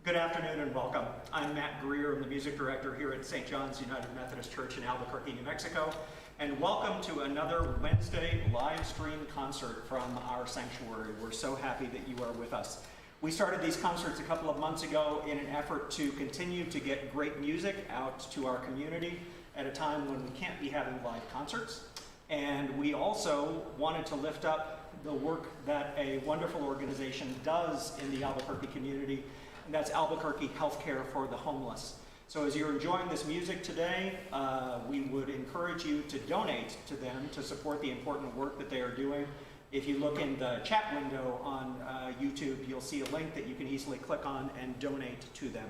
Good afternoon and welcome. I'm Matt Greer. I'm the music director here at St. John's United Methodist Church in Albuquerque, New Mexico. And welcome to another Wednesday live stream concert from our sanctuary. We're so happy that you are with us. We started these concerts a couple of months ago in an effort to continue to get great music out to our community at a time when we can't be having live concerts. And we also wanted to lift up the work that a wonderful organization does in the Albuquerque community, and that's Albuquerque Healthcare for the Homeless. So as you're enjoying this music today, we would encourage you to donate to them to support the important work that they are doing. If you look in the chat window on YouTube, you'll see a link that you can easily click on and donate to them.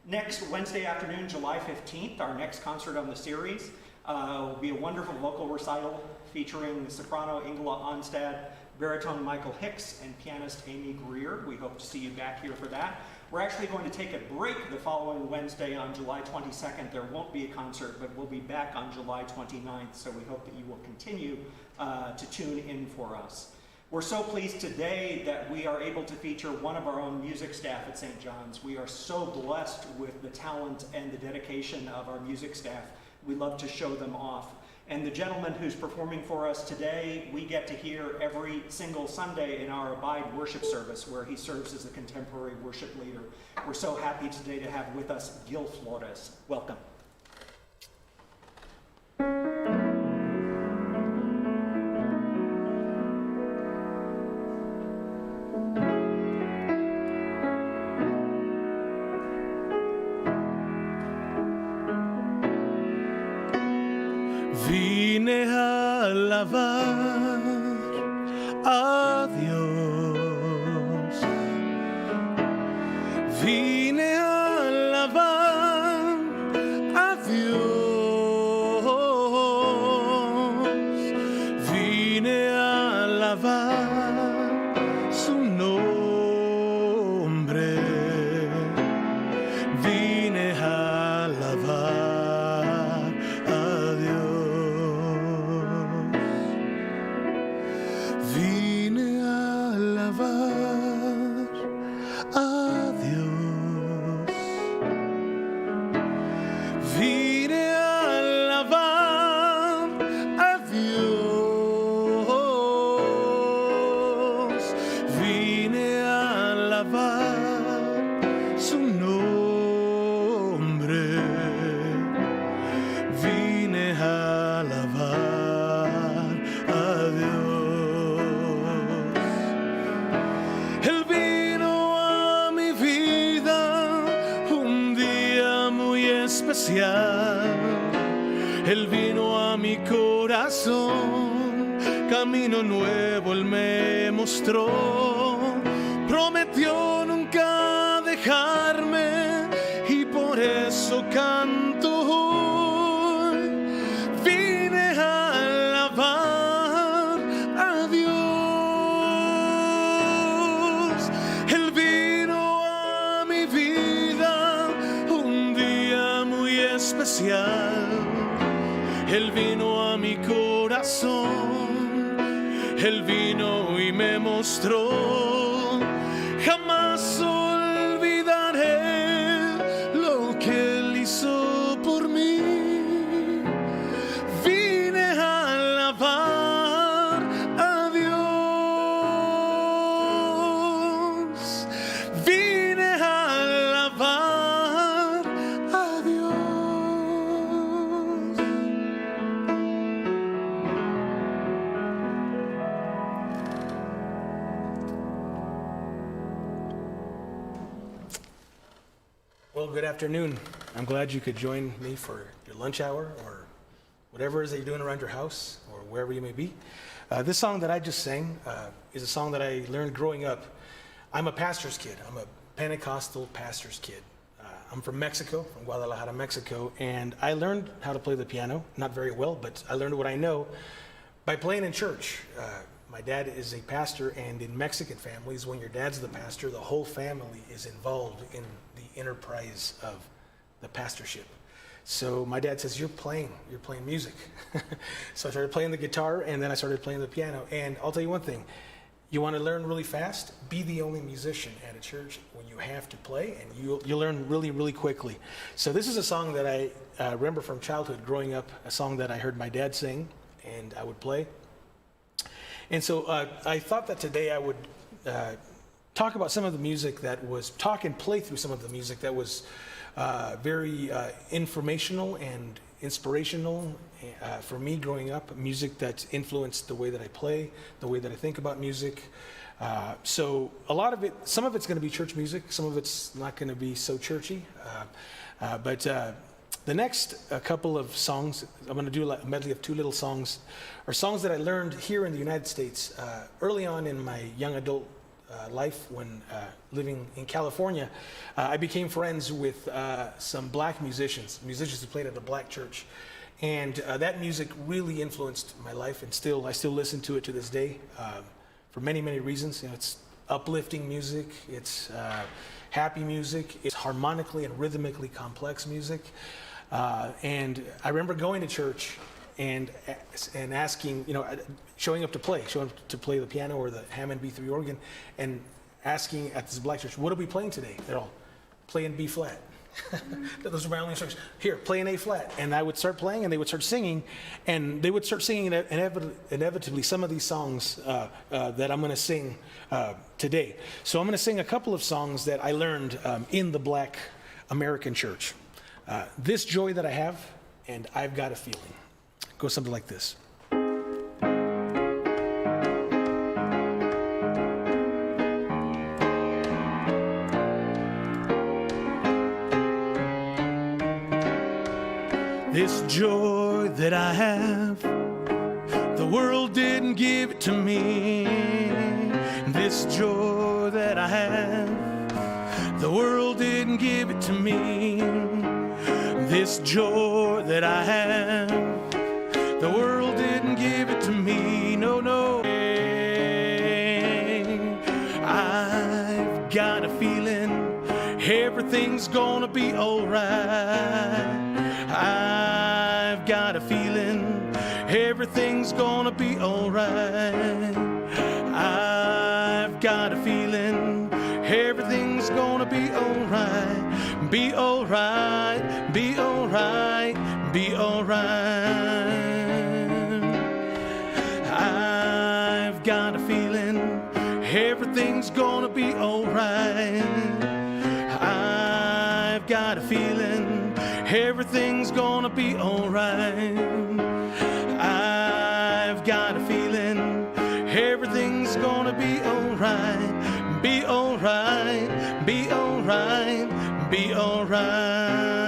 Next Wednesday afternoon, July 15th, our next concert on the series will be a wonderful vocal recital featuring soprano Ingela Onstad, baritone Michael Hicks, and pianist Amy Greer. We hope to see you back here for that. We're actually going to take a break the following Wednesday on July 22nd. There won't be a concert, but we'll be back on July 29th, so we hope that you will continue to tune in for us. We're so pleased today that we are able to feature one of our own music staff at St. John's. We are so blessed with the talent and the dedication of our music staff. We love to show them off. And the gentleman who's performing for us today, we get to hear every single Sunday in our Abide worship service where he serves as a contemporary worship leader. We're so happy today to have with us Gil Flores. Welcome. Vine a alabar a Dios. Vine a alabar a Dios. Vine a alabar su nombre. Vine a alabar a Dios. Vine a alabar a Dios. Vine a alabar a Dios. Vine a alabar su nombre. Vine a alabar a Dios. Él vino a mi vida un día muy especial. Él vino a mi corazón, camino nuevo Él me mostró. Prometió nunca dejarme y por eso canto hoy. Vine a alabar a Dios. Él vino a mi vida un día muy especial. Él vino a mi corazón. Él vino y me mostró. Jamás olvidaré lo que Él hizo por mí. Vine a alabar a Dios. Vine a alabar a Dios. Well, good afternoon. I'm glad you could join me for your lunch hour or whatever it is that you're doing around your house or wherever you may be. This song that I just sang is a song that I learned growing up. I'm a pastor's kid. I'm a Pentecostal pastor's kid. I'm from Mexico, from Guadalajara, Mexico, and I learned how to play the piano. Not very well, but I learned what I know by playing in church. My dad is a pastor, and in Mexican families, when your dad's the pastor, the whole family is involved in the enterprise of the pastorship. So my dad says, you're playing music. So I started playing the guitar, and then I started playing the piano. And I'll tell you one thing, You want to learn really fast? Be the only musician at a church when you have to play, and you'll learn really, really quickly. So this is a song that I remember from childhood, growing up, a song that I heard my dad sing, and I would play. And so I thought that today I would talk about some of the music that was, talk and play through some of the music that was very informational and inspirational for me growing up, music that influenced the way that I play, the way that I think about music. So a lot of it, some of it's going to be church music, some of it's not going to be so churchy. But the next couple of songs, I'm going to do a medley of two little songs, are songs that I learned here in the United States early on in my young adult life when living in California. I became friends with some black musicians who played at a black church. And that music really influenced my life, and I still listen to it to this day for many, many reasons. You know, it's uplifting music, it's happy music, it's harmonically and rhythmically complex music. And I remember going to church and asking, showing up to play the piano or the Hammond B3 organ, and asking at this black church, what are we playing today? They're all playing B flat. Those are my only instructions. Here, play an A flat. And I would start playing, and they would start singing, and they would start singing inevitably some of these songs that I'm going to sing today. So I'm going to sing a couple of songs that I learned in the black American church. This Joy That I Have, and I've Got a Feeling. Go something like this. This joy that I have, the world didn't give it to me. This joy that I have, the world didn't give it to me. This joy that I have, the world didn't give it to me. No, no. I've got a feeling everything's gonna be alright. I've got a feeling everything's gonna be alright. I've got a feeling everything's gonna be alright. Be alright, be alright, be alright. I've got a feeling everything's gonna be alright. I've got a feeling everything's gonna be alright. I've got a feeling everything's gonna be alright. Be alright, be alright, be alright.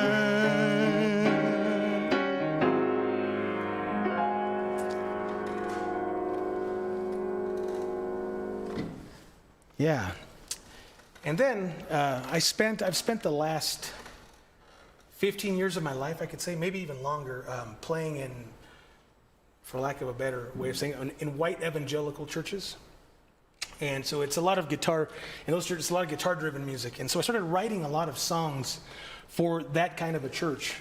Yeah. And then I've spent the last 15 years of my life, I could say, maybe even longer, playing in, for lack of a better way of saying, in white evangelical churches. And so it's a lot of guitar, in those churches, it's a lot of guitar-driven music. And so I started writing a lot of songs for that kind of a church.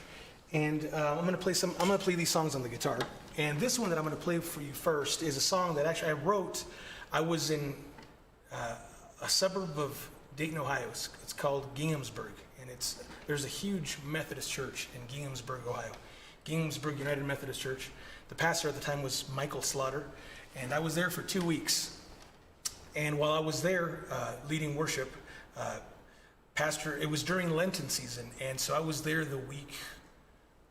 And I'm going to play these songs on the guitar. And this one that I'm going to play for you first is a song that actually I wrote. I was in a suburb of Dayton, Ohio. It's called Ginghamsburg, and there's a huge Methodist church in Ginghamsburg, Ohio. Ginghamsburg United Methodist Church. The pastor at the time was Michael Slaughter, and I was there for 2 weeks. And while I was there leading worship, it was during Lenten season, and so I was there the week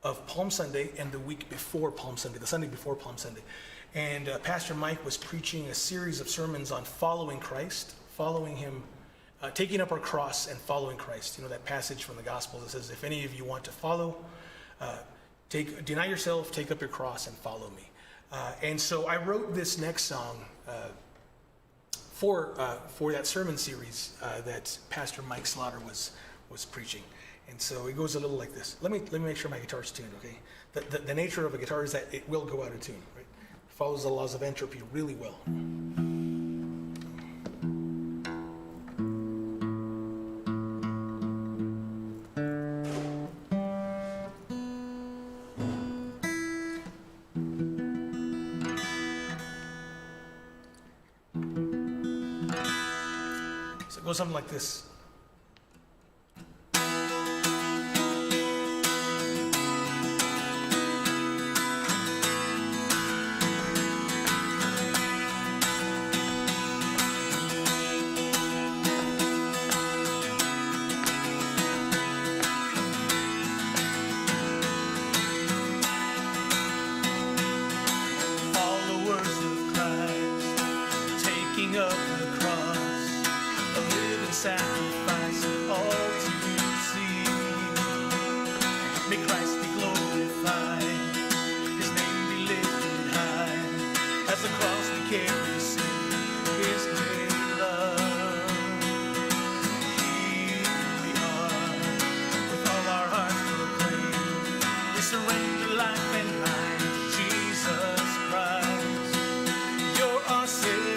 of Palm Sunday and the week before Palm Sunday, the Sunday before Palm Sunday. And Pastor Mike was preaching a series of sermons on following Christ, following him, taking up our cross and following Christ. You know that passage from the Gospel that says, if any of you want to follow, deny yourself, take up your cross and follow me. And so I wrote this next song for that sermon series that Pastor Mike Slaughter was preaching. And so it goes a little like this. Let me make sure my guitar's tuned, okay? The nature of a guitar is that it will go out of tune, right? It follows the laws of entropy really well. So it goes something like this. Up the cross, a living sacrifice, all to see. May Christ be glorified, His name be lifted high. As the cross we carry, sin, His great love. Here we are, with all our hearts proclaim. We surrender life and mind to Jesus Christ. You're our Savior.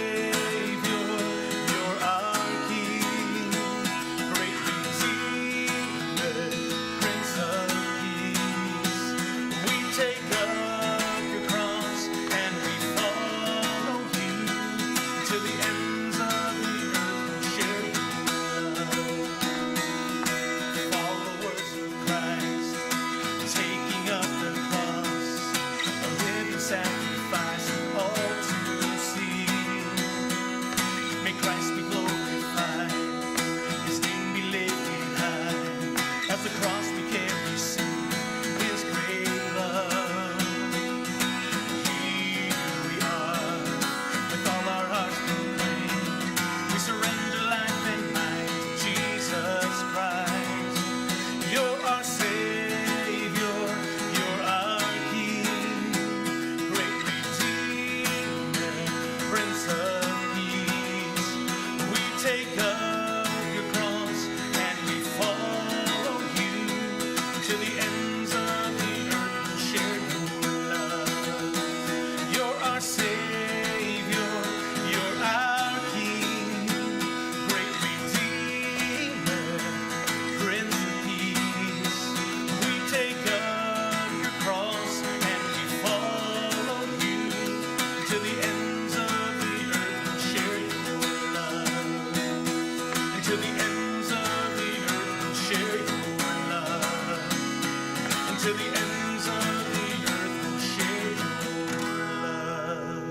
To the ends of the earth will share your love.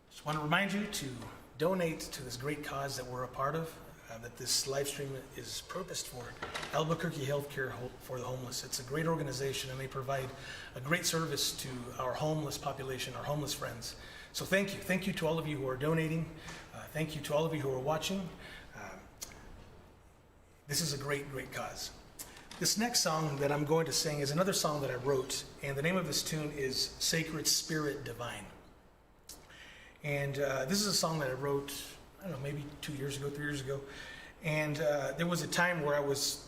Just want to remind you to donate to this great cause that we're a part of, that this live stream is purposed for, Albuquerque Healthcare for the Homeless. It's a great organization, and they provide a great service to our homeless population, our homeless friends. So thank you. Thank you to all of you who are donating. Thank you to all of you who are watching. This is a great, great cause. This next song that I'm going to sing is another song that I wrote, and the name of this tune is Sacred Spirit Divine. And this is a song that I wrote, I don't know, maybe 2 years ago, 3 years ago. And there was a time where I was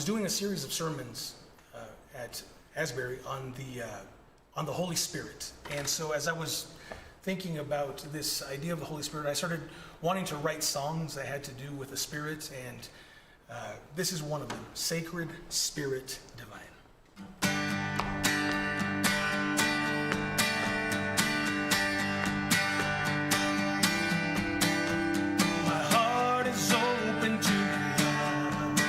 doing a series of sermons at Asbury on the Holy Spirit. And so as I was thinking about this idea of the Holy Spirit, I started wanting to write songs that had to do with the Spirit, and this is one of them, Sacred Spirit Divine. My heart is open to your love.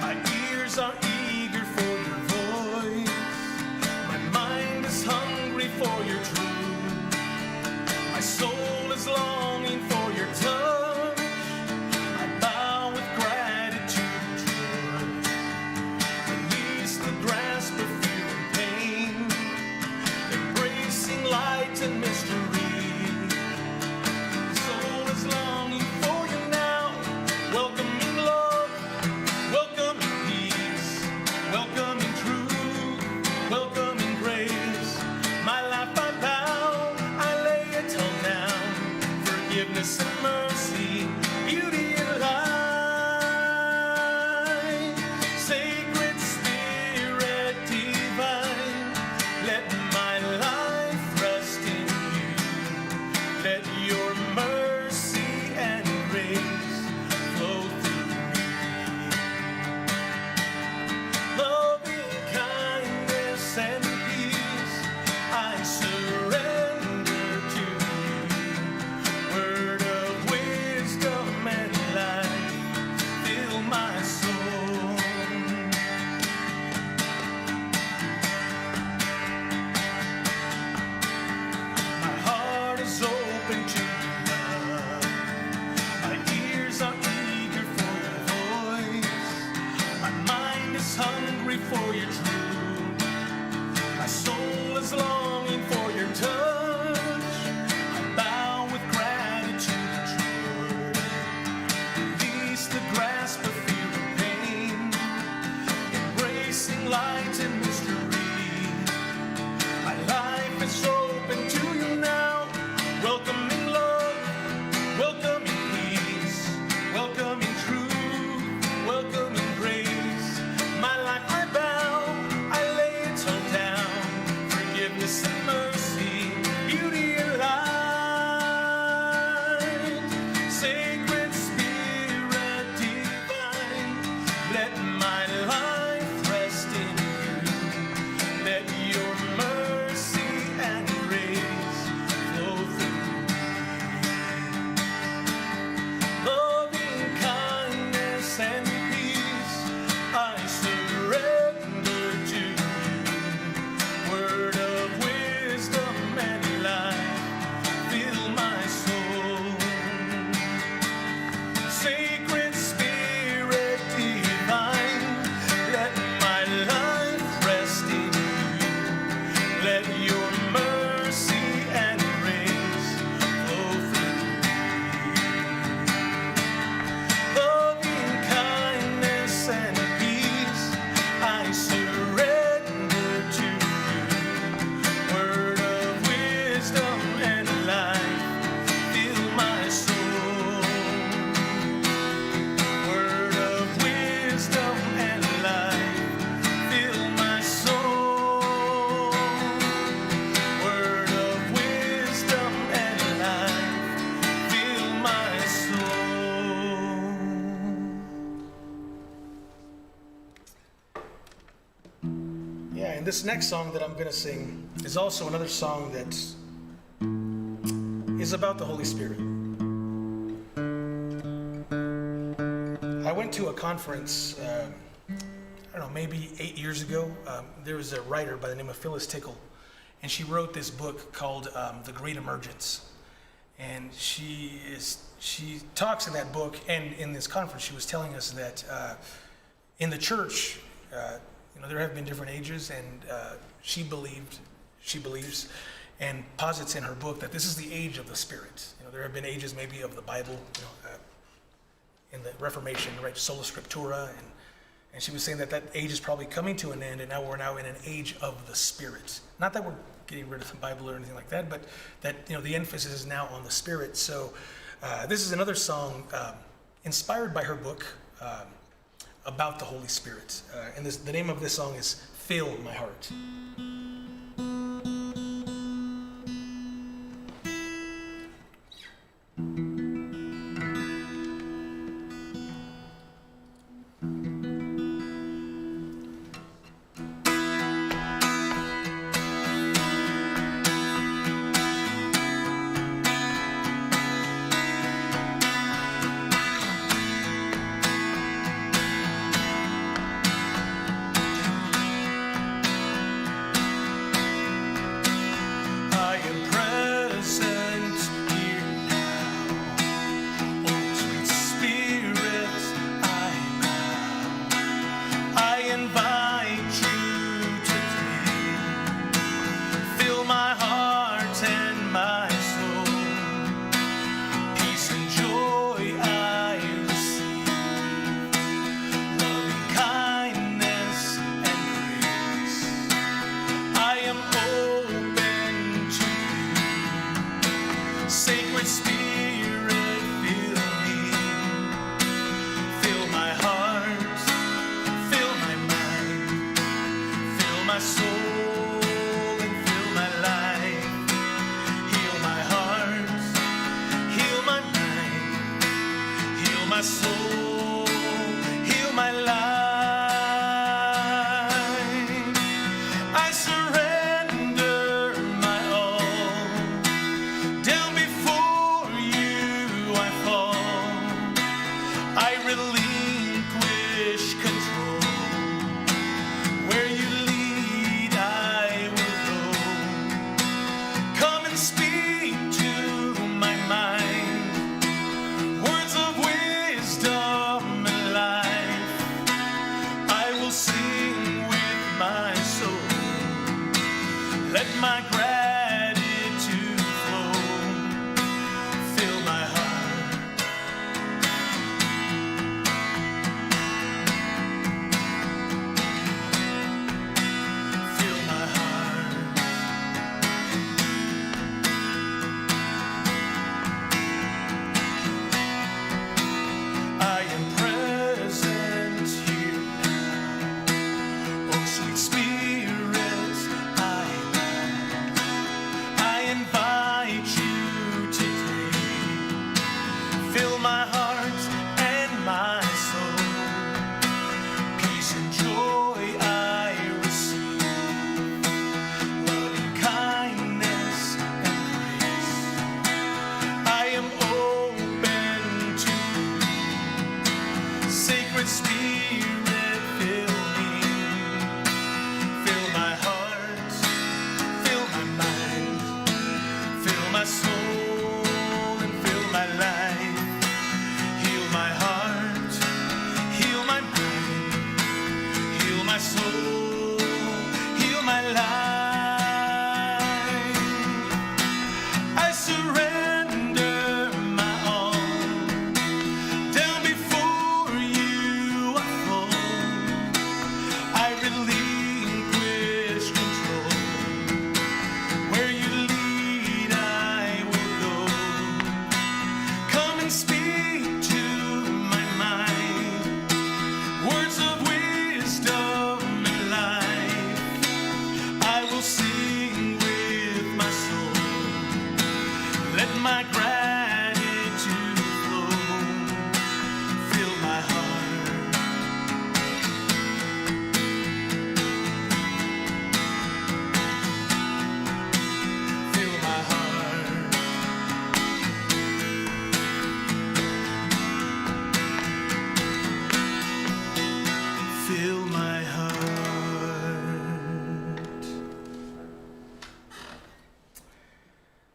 My ears are eager for your voice. My mind is hungry for your truth. My soul is longing for your touch. I bow with gratitude and joy. Release the grasp of fear and pain, embracing light and mystery. My soul is longing for you now, welcoming love, welcoming peace, welcoming truth, welcoming grace. My life I bow. life is open to you now. Welcoming love, welcoming peace, welcoming truth, welcoming grace. My life I bow, I lay it all down. Forgiveness and mercy, beauty and light. Sacred Spirit divine, let my life rest in you. Let your mercy and grace flow through me. Loving kindness and peace, I surrender to you. Word of wisdom and life, fill my soul. Sacred Spirit divine, let my life rest in you. Let your mercy and grace flow through me. Loving kindness and peace, I surrender to you. Word of wisdom and life, fill my soul. Word of wisdom and life, fill my soul. Word of wisdom and life, fill my soul. Yeah, and this next song that I'm going to sing is also another song that is about the Holy Spirit. I went to a conference, I don't know, maybe 8 years ago. There was a writer by the name of Phyllis Tickle, and she wrote this book called The Great Emergence. And she talks in that book, and in this conference, she was telling us that in the church, there have been different ages, and she believes, and posits in her book that this is the age of the Spirit. There have been ages maybe of the Bible, in the Reformation, right, sola scriptura, and she was saying that age is probably coming to an end, and now we're in an age of the Spirit. Not that we're getting rid of the Bible or anything like that, but that the emphasis is now on the Spirit. So this is another song inspired by her book about the Holy Spirit, and the name of this song is "Fill My Heart." My soul, heal my life. I surrender my all down before you.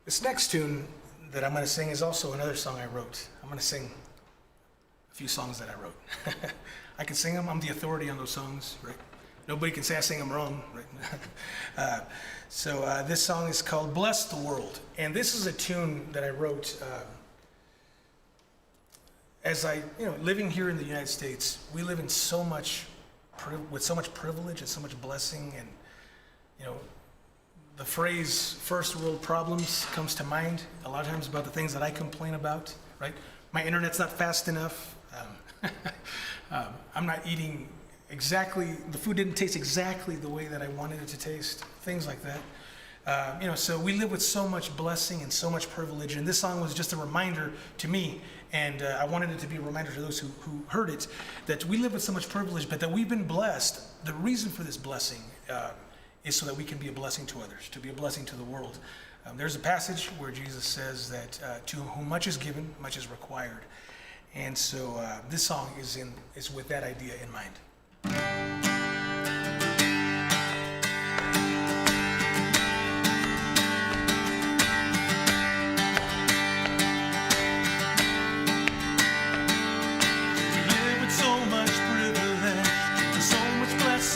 This next tune that I'm going to sing is also another song I wrote. I'm going to sing a few songs that I wrote. I can sing them. I'm the authority on those songs, right? Nobody can say I sing them wrong, right? So this song is called Bless the World. And this is a tune that I wrote as living here in the United States, we live in with so much privilege and so much blessing. And, the phrase first world problems comes to mind a lot of times about the things that I complain about, right? My internet's not fast enough. I'm not eating exactly, the food didn't taste exactly the way that I wanted it to taste, things like that. So we live with so much blessing and so much privilege, and this song was just a reminder to me, and I wanted it to be a reminder to those who heard it, that we live with so much privilege, but that we've been blessed. The reason for this blessing is so that we can be a blessing to others, to be a blessing to the world. There's a passage where Jesus says that to whom much is given, much is required. And so this song is with that idea in mind.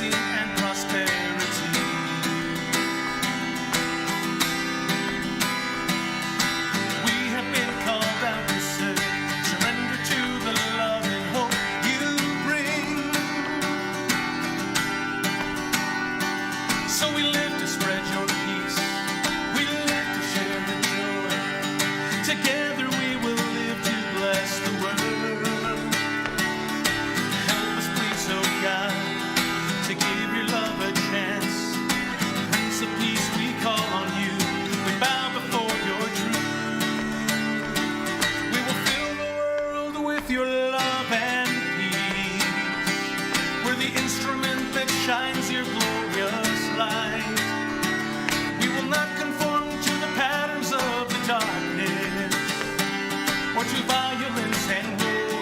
And prosperity. We have been called out to serve, surrender to the love and hope you bring. So we live to spread your peace, we live to share the joy. Together we will live to bless the world. Help us please, oh God, to give your love a chance. Prince of Peace, we call on you. We bow before your truth. We will fill the world with your love and peace. We're the instrument that shines your glorious light. We will not conform to the patterns of the darkness, or to violence and war,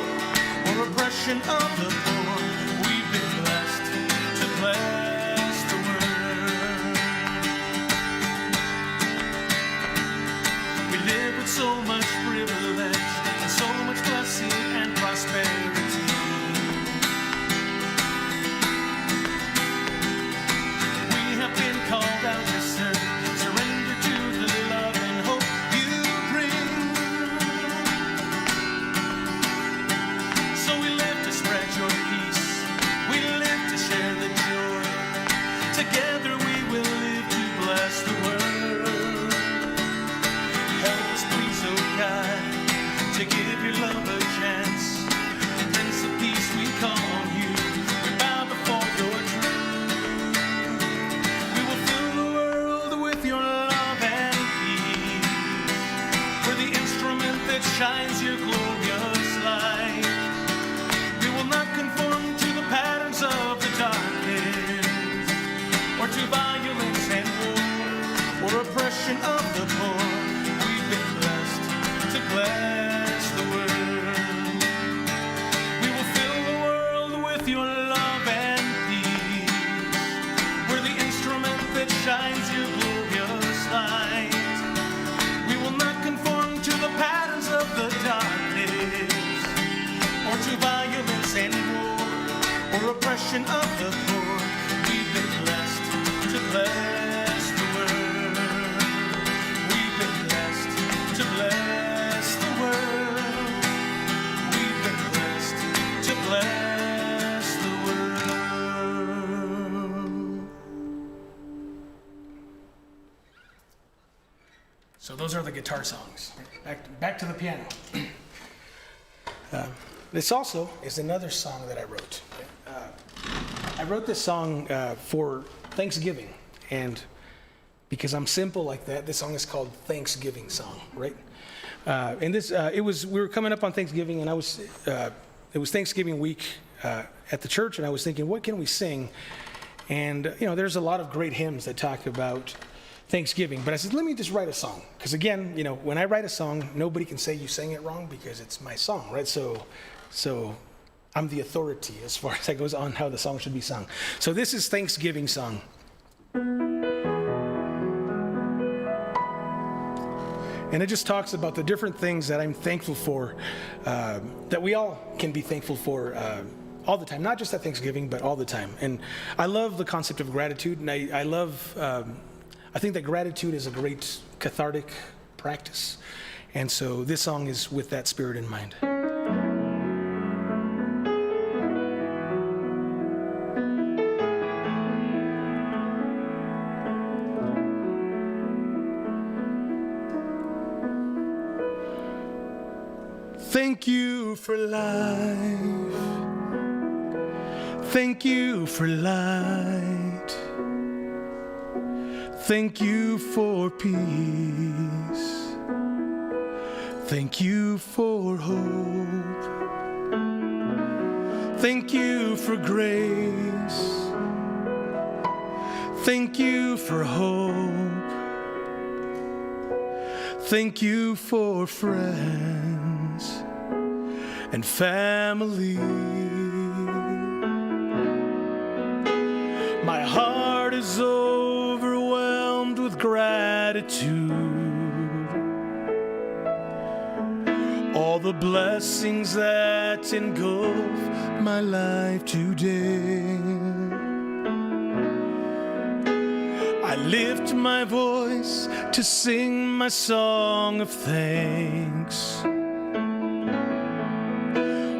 or oppression of the poor. We've been blessed to bless the world. We live with so much privilege and so much blessing and prosperity. We have been called out to serve, surrender to the love and hope you bring. So we live to spread your peace, we live to share the joy. Together we will live to bless the world. Help us please, oh God, to give your love a chance. Prince of Peace, we call on you. We bow before your truth. We will fill the world with your love and peace. We're the instrument that shines your glorious light. We will not conform to the patterns of the darkness, or to violence and war, or oppression of the poor. We've been blessed to bless the world. We will fill the world with your love and peace. We're the instrument that shines your glorious light. We will not conform to the patterns of the darkness, or to violence and war, or oppression of the poor. We've been blessed to bless the world. We've been blessed to bless the world. We've been blessed to bless the world. So those are the guitar songs. Back to the piano. This also is another song that I wrote. I wrote this song for Thanksgiving, and because I'm simple like that, this song is called Thanksgiving Song, right? And this, we were coming up on Thanksgiving, and it was Thanksgiving week at the church, and I was thinking, what can we sing? And there's a lot of great hymns that talk about Thanksgiving, but I said, let me just write a song, because again, when I write a song, nobody can say you sang it wrong because it's my song, right? So I'm the authority as far as that goes on how the song should be sung. So this is Thanksgiving Song. And it just talks about the different things that I'm thankful for, that we all can be thankful for all the time, not just at Thanksgiving, but all the time. And I love the concept of gratitude, and I think that gratitude is a great cathartic practice. And so this song is with that spirit in mind. Thank you for life. Thank you for light. Thank you for peace. Thank you for hope. Thank you for grace. Thank you for hope. Thank you for friends and family. My heart is overwhelmed with gratitude. All the blessings that engulf my life today. I lift my voice to sing my song of thanks.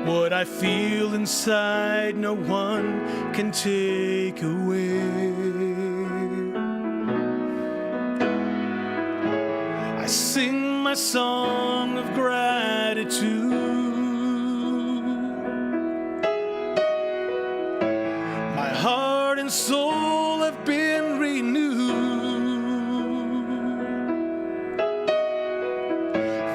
What I feel inside, no one can take away. I sing my song of gratitude. My heart and soul have been renewed.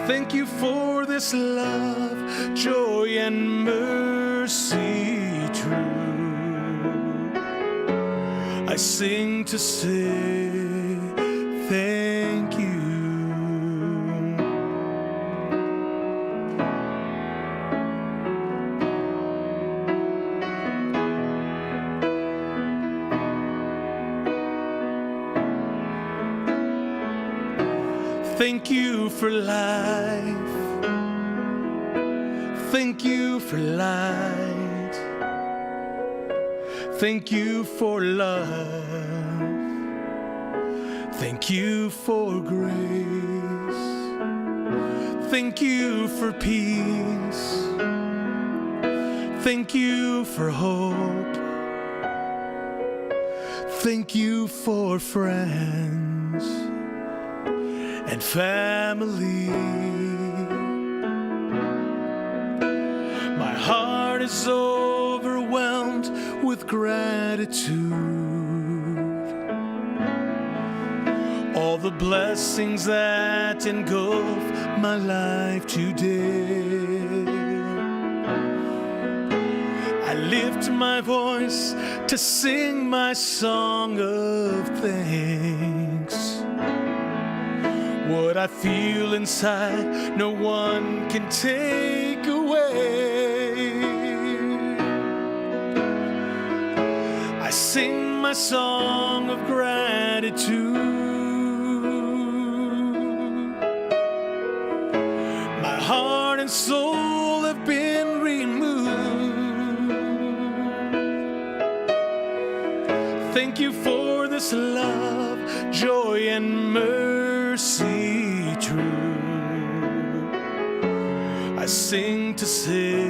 Thank you for this love, joy, and mercy true. I sing to say thank you. Thank you for life. Thank you for light. Thank you for love. Thank you for grace. Thank you for peace. Thank you for hope. Thank you for friends and family. My heart is overwhelmed with gratitude. All the blessings that engulf my life today. I lift my voice to sing my song of thanks. What I feel inside, no one can take away. I sing my song of gratitude. My heart and soul have been removed. Thank you for this love, joy, and mercy true. I sing to say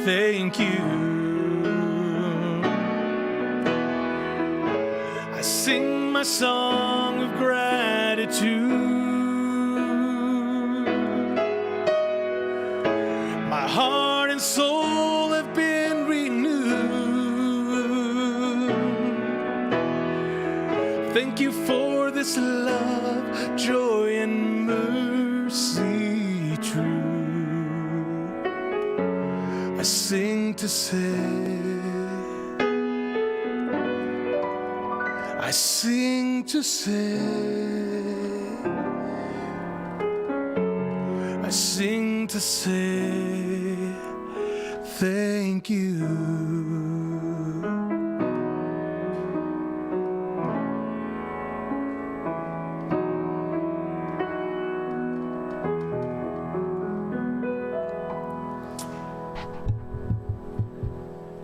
thank you. I sing my song of gratitude. My heart and soul have been renewed. Thank you for this love, joy, and mercy true. I sing to say, I sing to say, I sing to say, thank you.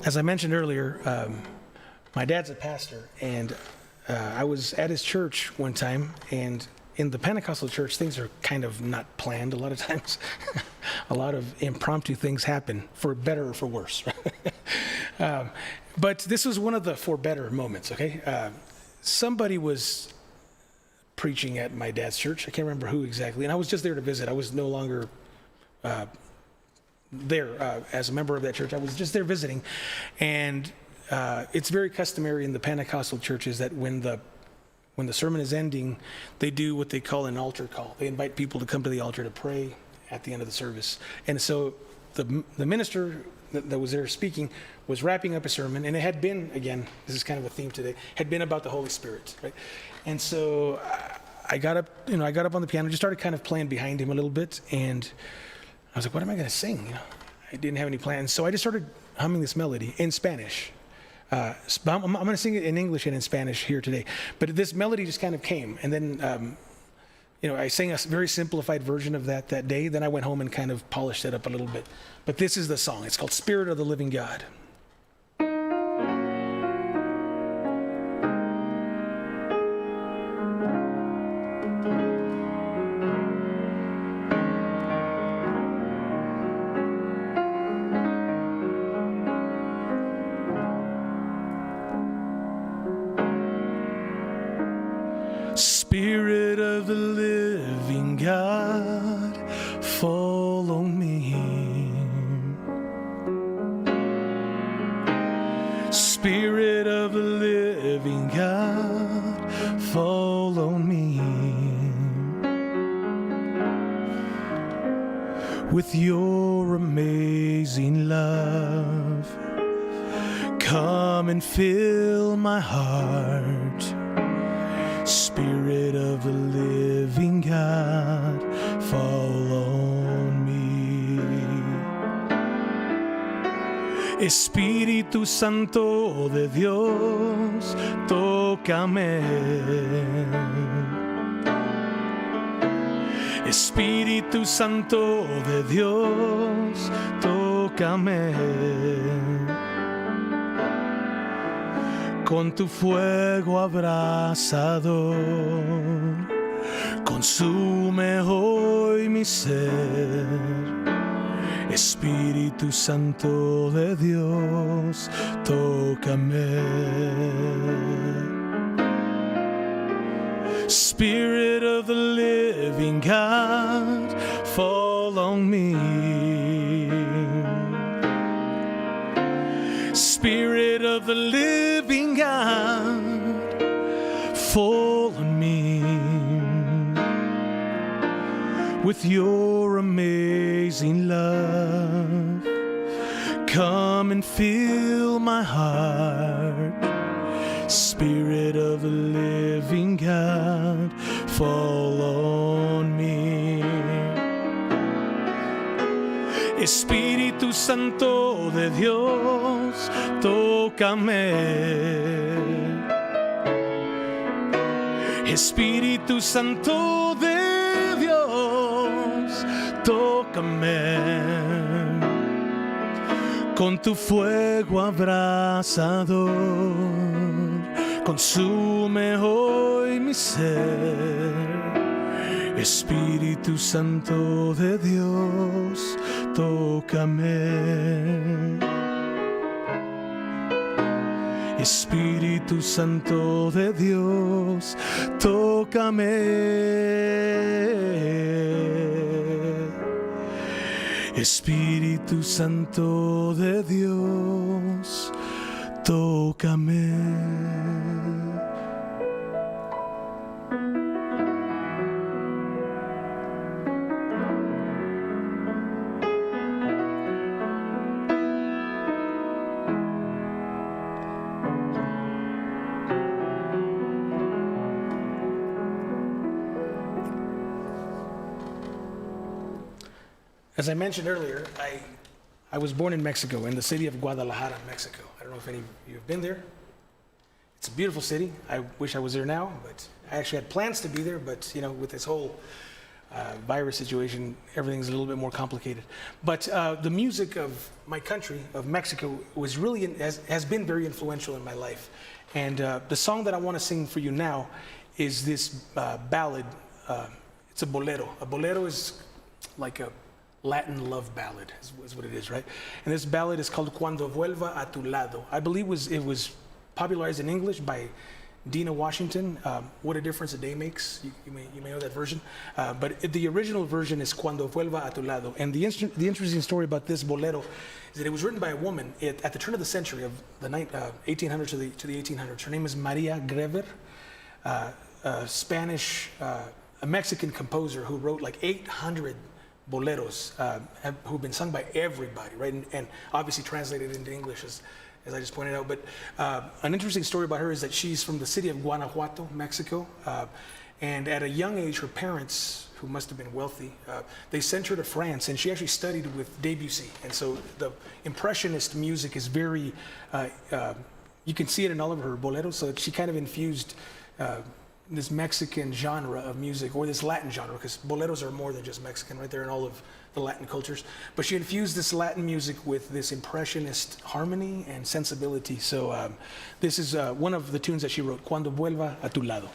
As I mentioned earlier, my dad's a pastor, and I was at his church one time, and in the Pentecostal church, things are kind of not planned a lot of times. A lot of impromptu things happen, for better or for worse. But this was one of the for better moments, okay? Somebody was preaching at my dad's church. I can't remember who exactly, and I was just there to visit. I was no longer there as a member of that church. I was just there visiting, and it's very customary in the Pentecostal churches that when the sermon is ending, they do what they call an altar call. They invite people to come to the altar to pray at the end of the service. And so the minister that was there speaking was wrapping up a sermon, and it had been, again, this is kind of a theme today, had been about the Holy Spirit, right? And so I got up on the piano, just started kind of playing behind him a little bit, and I was like, what am I going to sing? I didn't have any plans. So I just started humming this melody in Spanish. I'm going to sing it in English and in Spanish here today. But this melody just kind of came. And then, I sang a very simplified version of that day. Then I went home and kind of polished it up a little bit. But this is the song. It's called Spirit of the Living God. Spirit of the living God, follow me. Spirit of the living God, follow me. With your amazing love, come and fill my heart. Spirit of the living God, fall on me. Espíritu Santo de Dios, tócame. Espíritu Santo de Dios, tócame. Con tu fuego abrasador, consume hoy mi ser. Espíritu Santo de Dios, tócame. Spirit of the living God, fall on me. Spirit of the living God, fall on me. With your amazing love, come and fill my heart. Spirit of the living God, fall on me. Espíritu Santo de Dios, tócame. Espíritu Santo de Dios, tócame. Con tu fuego abrasador, consume hoy mi ser. Espíritu Santo de Dios, tócame. Espíritu Santo de Dios, tócame. Espíritu Santo de Dios, tócame. As I mentioned earlier, I was born in Mexico, in the city of Guadalajara, Mexico. I don't know if any of you have been there. It's a beautiful city. I wish I was there now, but I actually had plans to be there, but with this whole virus situation, everything's a little bit more complicated. But the music of my country, of Mexico, was really has been very influential in my life. And the song that I want to sing for you now is this ballad. It's a bolero. A bolero is like a Latin love ballad, is what it is, right? And this ballad is called Cuando Vuelva a Tu Lado. I believe it was popularized in English by Dina Washington. What a Difference a Day Makes. You may know that version. But the original version is Cuando Vuelva a Tu Lado. And the interesting story about this bolero is that it was written by a woman at the turn of the century, of the 1800s to the 1800s. Her name is Maria Grever, a Spanish, a Mexican composer who wrote like 800 boleros who've been sung by everybody, right? And obviously translated into English, as I just pointed out. But an interesting story about her is that she's from the city of Guanajuato, Mexico. And at a young age, her parents, who must have been wealthy, they sent her to France, and she actually studied with Debussy. And so the Impressionist music is very, you can see it in all of her boleros. So she kind of infused this Mexican genre of music, or this Latin genre, because boleros are more than just Mexican, right? They're in all of the Latin cultures. But she infused this Latin music with this Impressionist harmony and sensibility. So this is one of the tunes that she wrote, Cuando Vuelva a Tu Lado.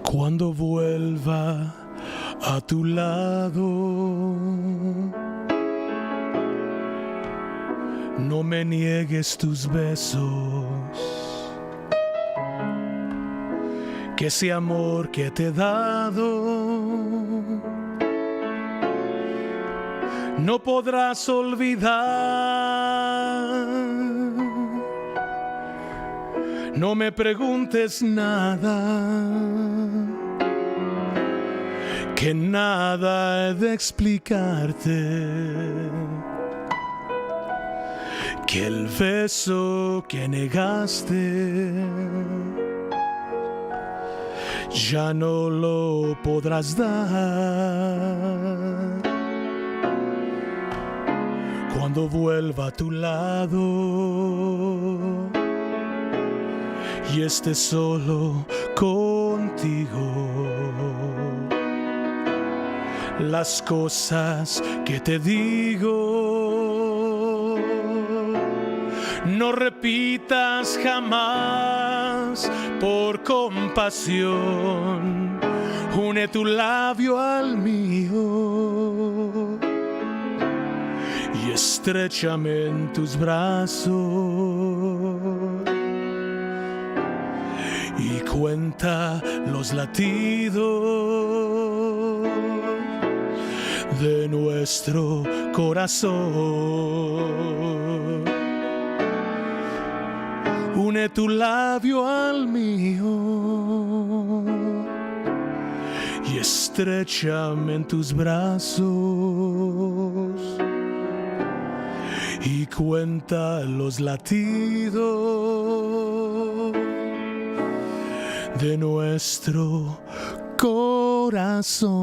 Cuando vuelva a tu lado, no me niegues tus besos, que ese amor que te he dado no podrás olvidar. No me preguntes nada, que nada he de explicarte, que el beso que negaste ya no lo podrás dar. Cuando vuelva a tu lado y esté solo contigo, las cosas que te digo no repitas jamás. Por compasión, une tu labio al mío y estréchame en tus brazos y cuenta los latidos de nuestro corazón. Une tu labio al mío y estréchame en tus brazos y cuenta los latidos de nuestro corazón.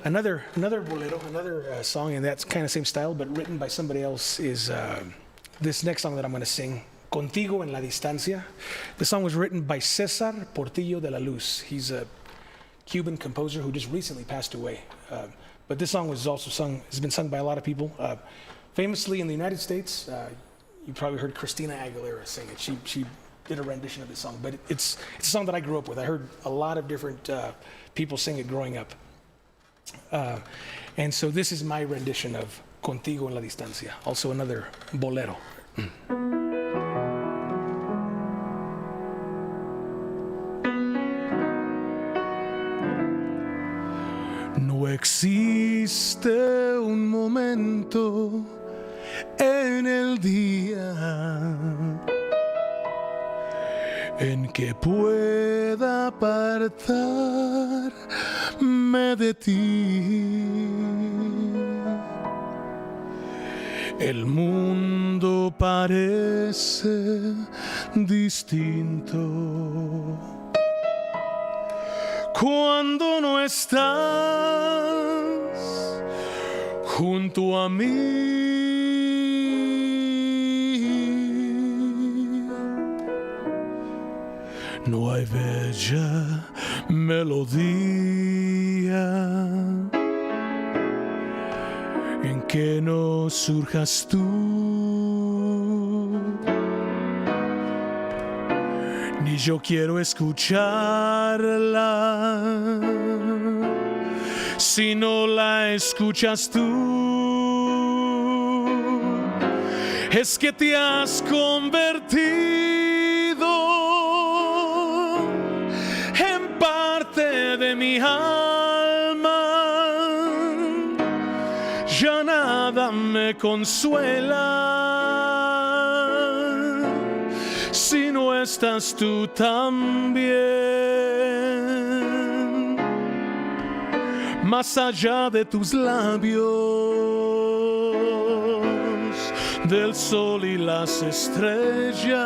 Another bolero, another song in that kind of same style, but written by somebody else, is this next song that I'm going to sing, Contigo en la Distancia. The song was written by César Portillo de la Luz. He's a Cuban composer who just recently passed away. But this song was also has been sung by a lot of people. Famously in the United States, you probably heard Christina Aguilera sing it. She did a rendition of this song, but it's a song that I grew up with. I heard a lot of different people sing it growing up. And so this is my rendition of Contigo en la Distancia, also another bolero. existe un momento en el día en que pueda apartarme de ti. El mundo parece distinto cuando no estás junto a mí. No hay bella melodía en que no surjas tú, ni yo quiero escucharla si no la escuchas tú. Es que te has convertido en parte de mi alma. Ya nada me consuela si no estás tú también. Más allá de tus labios, del sol y las estrellas,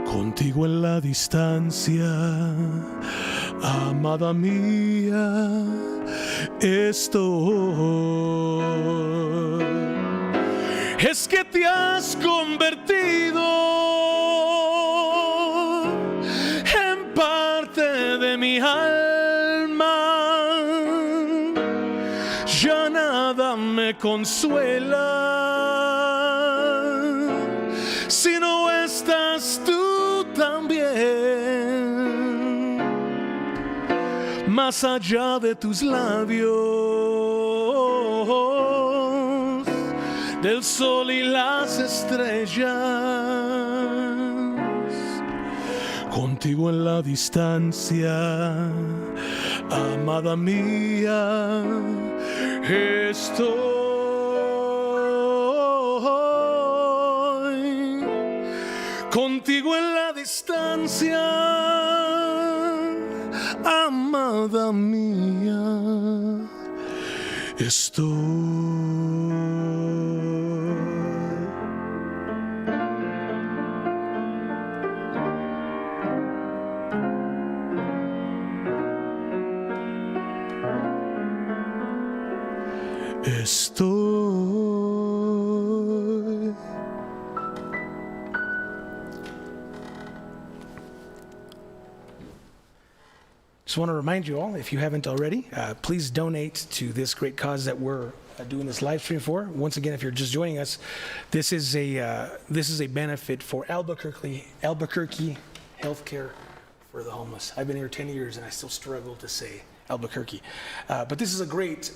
contigo en la distancia, amada mía, estoy. Es que te has convertido en parte de mi alma. Ya nada me consuela si no estás tú también. Más allá de tus labios, del sol y las estrellas, contigo en la distancia, amada mía, estoy. Contigo en la distancia, amada mía, estoy. Estoy. Just want to remind you all, if you haven't already, please donate to this great cause that we're doing this live stream for. Once again, if you're just joining us, this is a benefit for Albuquerque Healthcare for the Homeless. I've been here 10 years and I still struggle to say Albuquerque, but this is a great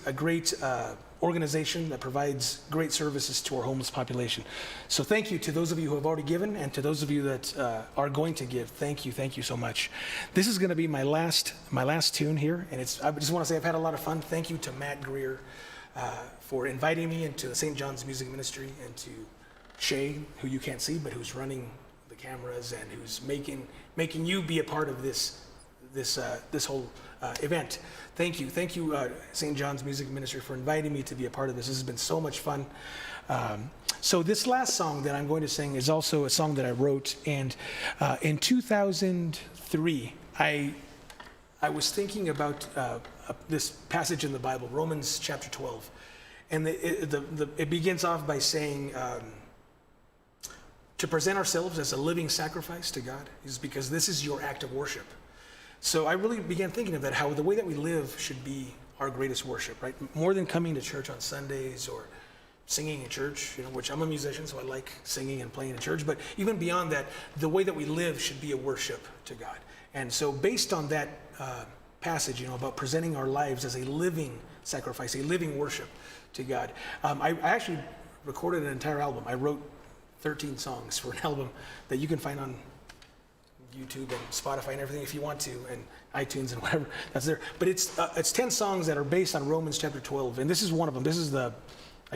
organization that provides great services to our homeless population. So thank you to those of you who have already given, and to those of you that are going to give. Thank you so much. This is going to be my last tune here, and I just want to say I've had a lot of fun. Thank you to Matt Greer for inviting me into the St. John's Music Ministry, and to Shay, who you can't see but who's running the cameras and who's making you be a part of this whole event. Thank you, St. John's Music Ministry, for inviting me to be a part of this. This has been so much fun. So this last song that I'm going to sing is also a song that I wrote, and in 2003, I was thinking about this passage in the Bible, Romans chapter 12, and it begins off by saying to present ourselves as a living sacrifice to God, is because this is your act of worship. So I really began thinking of that, how the way that we live should be our greatest worship, right? More than coming to church on Sundays or singing in church, which I'm a musician, so I like singing and playing in church. But even beyond that, the way that we live should be a worship to God. And so based on that passage, about presenting our lives as a living sacrifice, a living worship to God, I actually recorded an entire album. I wrote 13 songs for an album that you can find on YouTube and Spotify and everything if you want to, and iTunes and whatever, that's there. But it's 10 songs that are based on Romans chapter 12, and this is one of them. This is I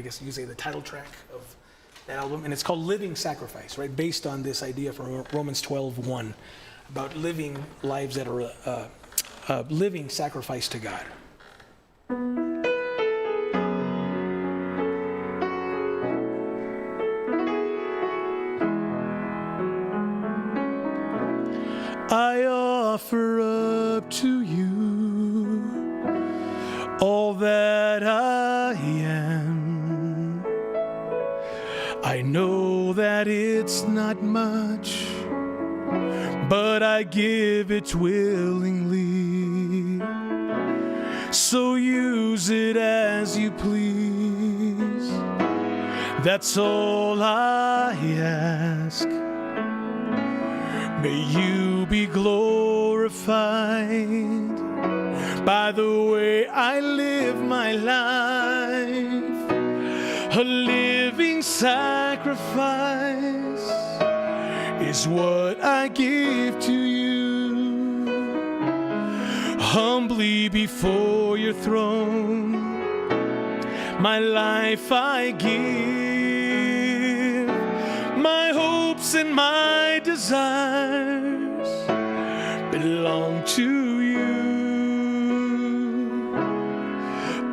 guess you could say the title track of that album, and it's called Living Sacrifice, right? Based on this idea from Romans 12:1 about living lives that are living sacrifice to God. I offer up to you all that I am. I know that it's not much, but I give it willingly. So use it as you please. That's all I ask. May you be glorified by the way I live my life, a living sacrifice is what I give to you. Humbly before your throne, my life I give, my hopes and my desires belong to you.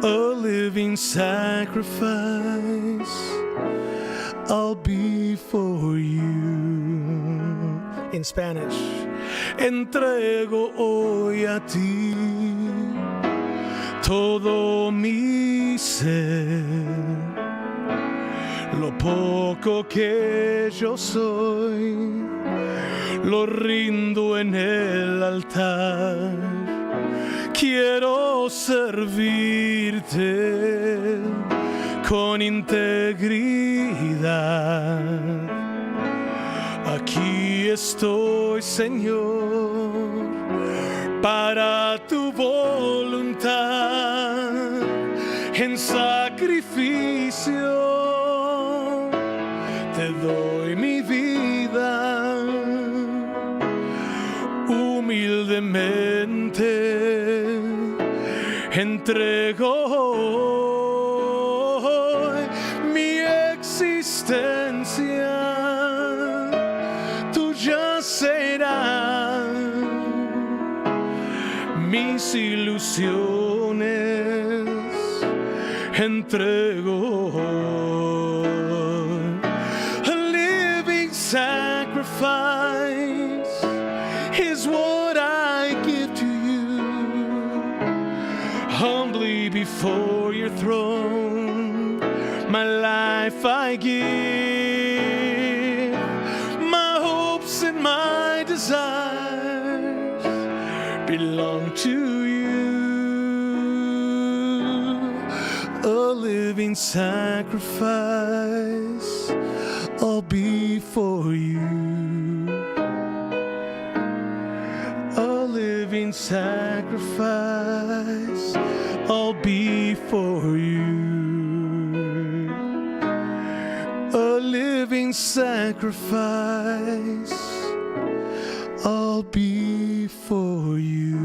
A living sacrifice I'll be for you. In Spanish, entrego hoy a ti todo mi ser, lo poco que yo soy, lo rindo en el altar. Quiero servirte con integridad. Aquí estoy, Señor, para tu voluntad, en sacrificio te doy mi vida. Humildemente entrego hoy mi existencia, tuya será. Mis ilusiones entrego hoy. A living sacrifice is what I give to you. Humbly before your throne, my life I give, my hopes and my desires belong to you. A living sacrifice I'll be for you. A living sacrifice I'll be for you. A living sacrifice I'll be for you.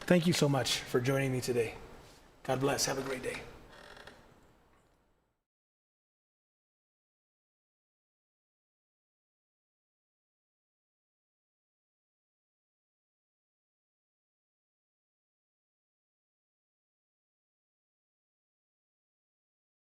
Thank you so much for joining me today. God bless. Have a great day.